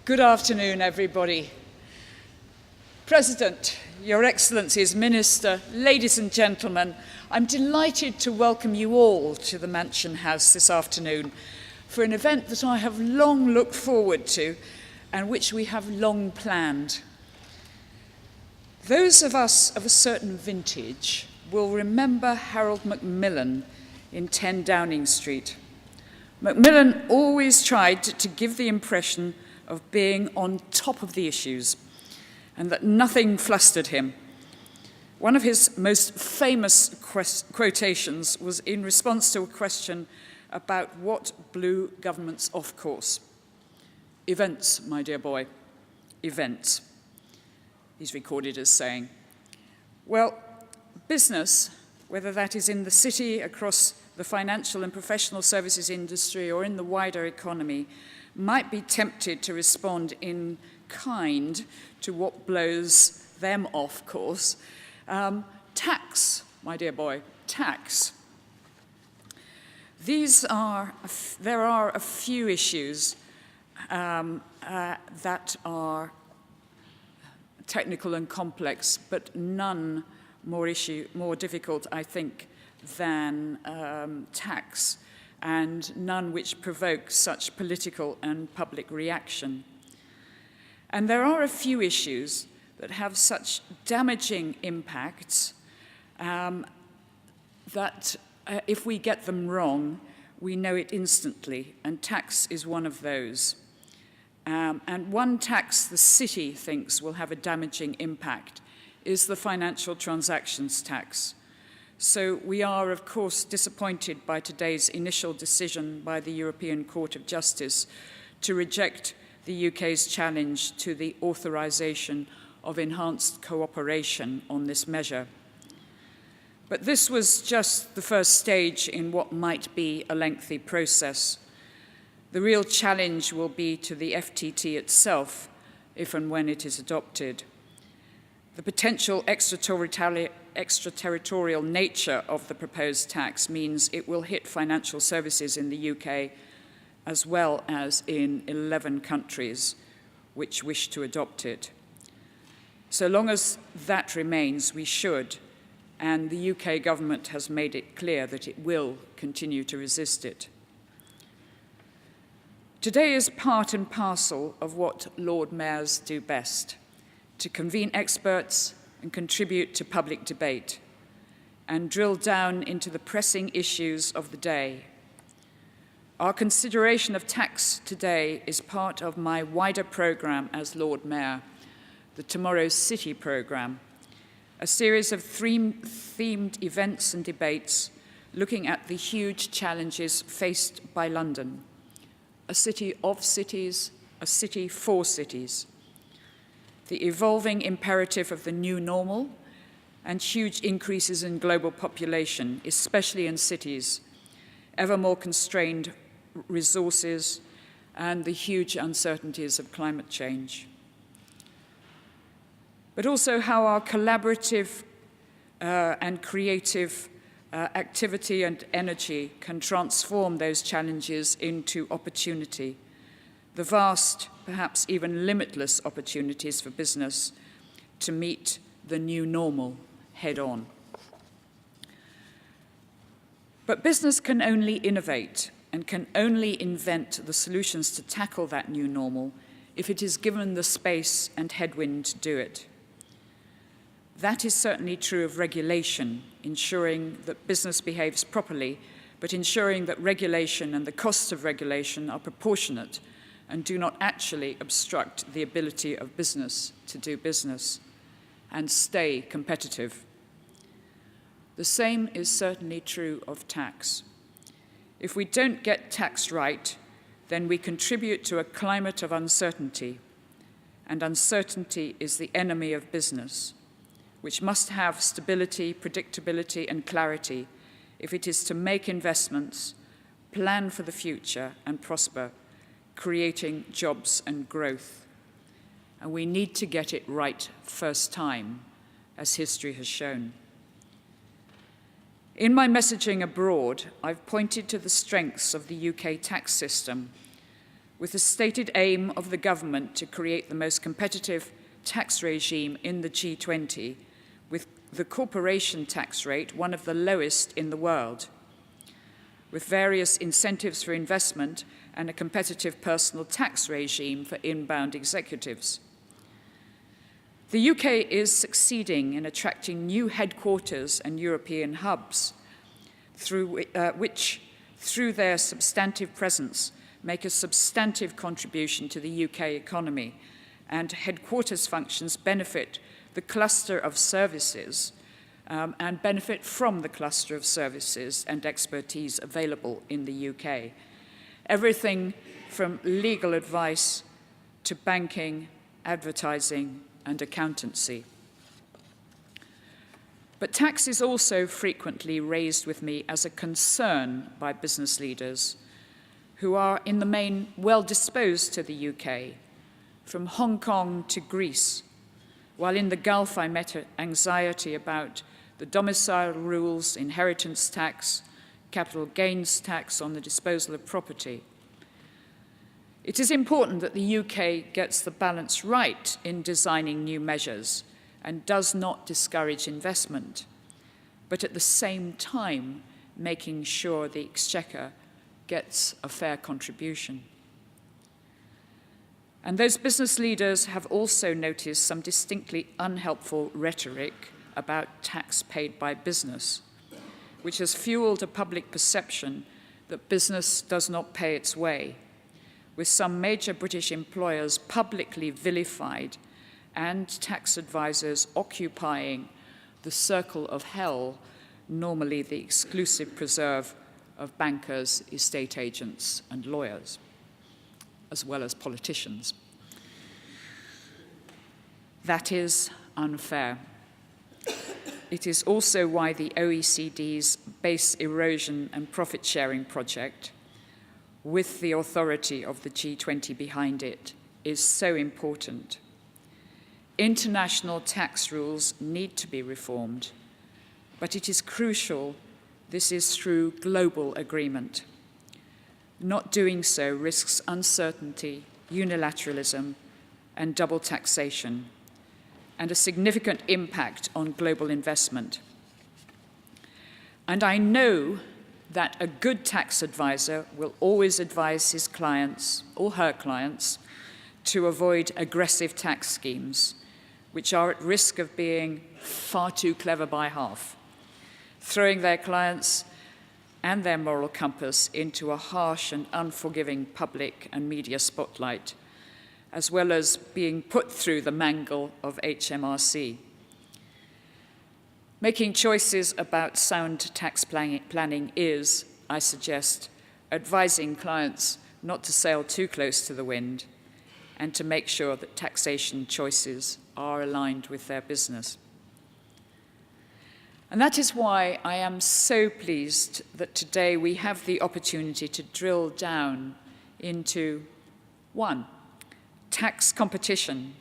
Good afternoon, everybody. President, Your Excellencies, Minister, ladies and gentlemen, I'm delighted to welcome you all to the Mansion House this afternoon for an event that I have long looked forward to and which we have long planned. Those of us of a certain vintage will remember Harold Macmillan in 10 Downing Street. Macmillan always tried to give the impression of being on top of the issues and that nothing flustered him. One of his most famous quotations was in response to a question about what blew governments off course. Events, my dear boy, events. He's recorded as saying, well, business, whether that is in the city, across the financial and professional services industry, or in the wider economy, might be tempted to respond in kind to what blows them off course. Tax, my dear boy, tax. There are a few issues that are technical and complex, but none more difficult, I think, than tax, and none which provoke such political and public reaction. And there are a few issues that have such damaging impacts that if we get them wrong, we know it instantly, and tax is one of those. And one tax the city thinks will have a damaging impact is the financial transactions tax. So we are, of course, disappointed by today's initial decision by the European Court of Justice to reject the UK's challenge to the authorisation of enhanced cooperation on this measure. But this was just the first stage in what might be a lengthy process. The real challenge will be to the FTT itself, if and when it is adopted. The potential extraterritorial nature of the proposed tax means it will hit financial services in the UK as well as in 11 countries which wish to adopt it. So long as that remains, we should, and the UK government has made it clear that it will continue to resist it. Today is part and parcel of what Lord Mayors do best: to convene experts and contribute to public debate, and drill down into the pressing issues of the day. Our consideration of tax today is part of my wider programme as Lord Mayor, the Tomorrow's City programme, a series of themed events and debates looking at the huge challenges faced by London, a city of cities, a city for cities, the evolving imperative of the new normal, and huge increases in global population, especially in cities, ever more constrained resources, and the huge uncertainties of climate change. But also how our collaborative and creative activity and energy can transform those challenges into opportunity, the vast, perhaps even limitless opportunities for business to meet the new normal head-on. But business can only innovate and can only invent the solutions to tackle that new normal if it is given the space and headwind to do it. That is certainly true of regulation, ensuring that business behaves properly, but ensuring that regulation and the costs of regulation are proportionate and do not actually obstruct the ability of business to do business and stay competitive. The same is certainly true of tax. If we don't get tax right, then we contribute to a climate of uncertainty, and uncertainty is the enemy of business, which must have stability, predictability, and clarity if it is to make investments, plan for the future, and prosper, creating jobs and growth. And we need to get it right first time, as history has shown. In my messaging abroad, I've pointed to the strengths of the UK tax system, with the stated aim of the government to create the most competitive tax regime in the G20, with the corporation tax rate one of the lowest in the world, with various incentives for investment and a competitive personal tax regime for inbound executives. The UK is succeeding in attracting new headquarters and European hubs, which, through their substantive presence, make a substantive contribution to the UK economy, and headquarters functions benefit the cluster of services and benefit from the cluster of services and expertise available in the UK. Everything from legal advice to banking, advertising, and accountancy. But tax is also frequently raised with me as a concern by business leaders who are in the main well disposed to the UK, from Hong Kong to Greece, while in the Gulf I met anxiety about the domicile rules, inheritance tax, capital gains tax on the disposal of property. It is important that the UK gets the balance right in designing new measures and does not discourage investment, but at the same time making sure the Exchequer gets a fair contribution. And those business leaders have also noticed some distinctly unhelpful rhetoric about tax paid by business, which has fueled a public perception that business does not pay its way, with some major British employers publicly vilified and tax advisors occupying the circle of hell, normally the exclusive preserve of bankers, estate agents, and lawyers, as well as politicians. That is unfair. It is also why the OECD's base erosion and profit sharing project, with the authority of the G20 behind it, is so important. International tax rules need to be reformed, but it is crucial this is through global agreement. Not doing so risks uncertainty, unilateralism, and double taxation, and a significant impact on global investment. And I know that a good tax advisor will always advise his clients or her clients to avoid aggressive tax schemes, which are at risk of being far too clever by half, throwing their clients and their moral compass into a harsh and unforgiving public and media spotlight, as well as being put through the mangle of HMRC. Making choices about sound tax planning is, I suggest, advising clients not to sail too close to the wind and to make sure that taxation choices are aligned with their business. And that is why I am so pleased that today we have the opportunity to drill down into 1, tax competition.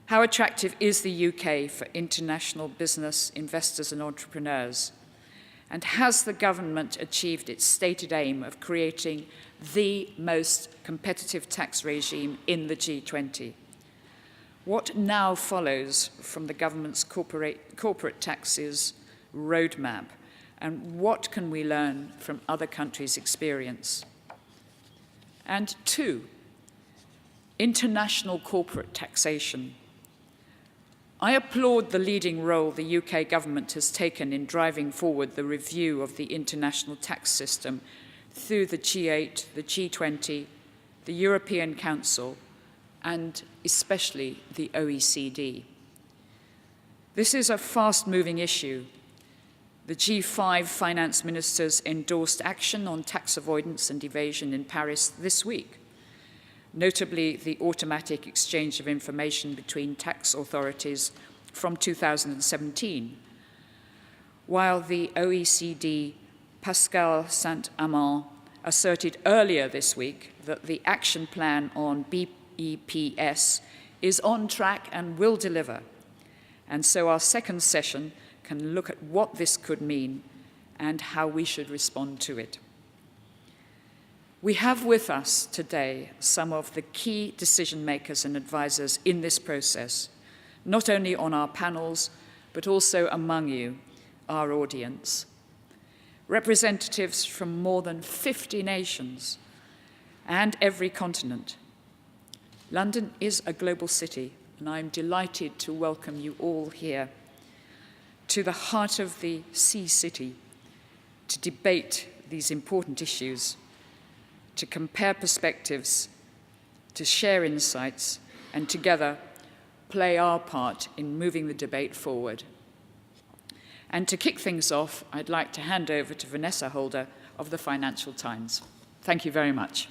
How attractive is the UK for international business, investors and entrepreneurs? And has the government achieved its stated aim of creating the most competitive tax regime in the G20? What now follows from the government's corporate taxes roadmap, and what can we learn from other countries' experience? And 2, international corporate taxation. I applaud the leading role the UK government has taken in driving forward the review of the international tax system through the G8, the G20, the European Council, and especially the OECD. This is a fast-moving issue. The G5 finance ministers endorsed action on tax avoidance and evasion in Paris this week, notably the automatic exchange of information between tax authorities from 2017, while the OECD Pascal Saint-Amand asserted earlier this week that the action plan on BEPS is on track and will deliver. And so our second session can look at what this could mean and how we should respond to it. We have with us today some of the key decision makers and advisors in this process, not only on our panels, but also among you, our audience. Representatives from more than 50 nations and every continent. London is a global city, and I'm delighted to welcome you all here to the heart of the Sea City to debate these important issues, to compare perspectives, to share insights, and together play our part in moving the debate forward. And to kick things off, I'd like to hand over to Vanessa Holder of the Financial Times. Thank you very much.